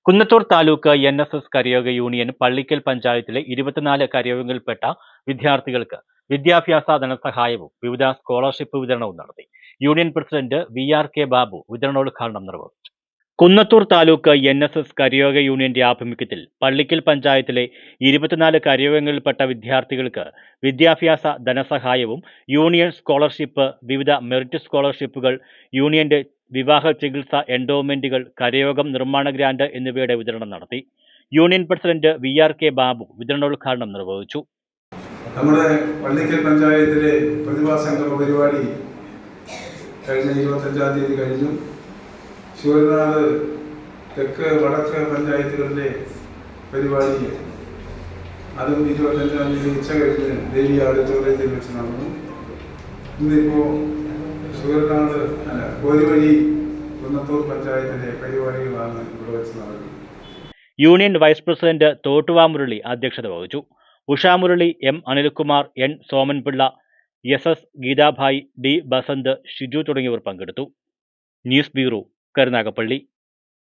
Kunnathur taluk എൻ.എസ്.എസ്. കരയോഗ union Pallikkal പഞ്ചായത്തിലെ 24 കരയോഗങ്ങളിൽപ്പെട്ട വിദ്യാർത്ഥികൾക്ക് വിദ്യാഭ്യാസ ധനസഹായവും വിവിധ സ്കോളർഷിപ്പ് വിതരണവും നടത്തി. Union president വി.ആർ.കെ. ബാബു വിതരണോദ്ഘാടനം നിർവഹിച്ചു. കുന്നത്തൂർ താലൂക്ക് എൻ.എസ്.എസ്. കരയോഗ യൂണിയന്റെ ആഭിമുഖ്യത്തിൽ പള്ളിക്കൽ പഞ്ചായത്തിലെ 24 കരയോഗങ്ങളിൽപ്പെട്ട വിദ്യാർത്ഥികൾക്ക് വിദ്യാഭ്യാസ ധനസഹായവും യൂണിയൻ സ്കോളർഷിപ്പ്, വിവിധ മെറിറ്റ് സ്കോളർഷിപ്പുകൾ, യൂണിയന്റെ വിവാഹ ചികിത്സ എൻഡോവ്മെന്റുകൾ, കരയോഗം നിർമ്മാണ ഗ്രാന്റ് എന്നിവയുടെ വിതരണം നടത്തി. Union president വി.ആർ.കെ. ബാബു വിതരണോദ്ഘാടനം നിർവഹിച്ചു. നമ്മുടെ പള്ളിക്കൽ പഞ്ചായത്തിലെ പ്രതിഭാസംഗമ പരിപാടി കഴിഞ്ഞ 25-ാം തീയതി കഴിഞ്ഞു. ശൂരനാട് തെക്ക് വടക്ക് പഞ്ചായത്തുകളിലെ പരിപാടി അതും 25-ാം തീയതി ഉച്ച കഴിഞ്ഞ് ദേവി ഓഡിറ്റോറിയത്തിൽ വെച്ച് നടന്നു. ഇന്നിപ്പോൾ ശൂരനാട് പോരുവഴി കുന്നത്തൂർ പഞ്ചായത്തിലെ പരിപാടികളാണ് ഇവിടെ വെച്ച് നടക്കുന്നത്. Union vice president Thottuva Murali അധ്യക്ഷത വഹിച്ചു. Usha Murali, M Anilkumar, N Somanpillai, S Geethabhai, D Basanth, Shiju തുടങ്ങിയവർ പങ്കെടുത്തു. News bureau, Karunagappally.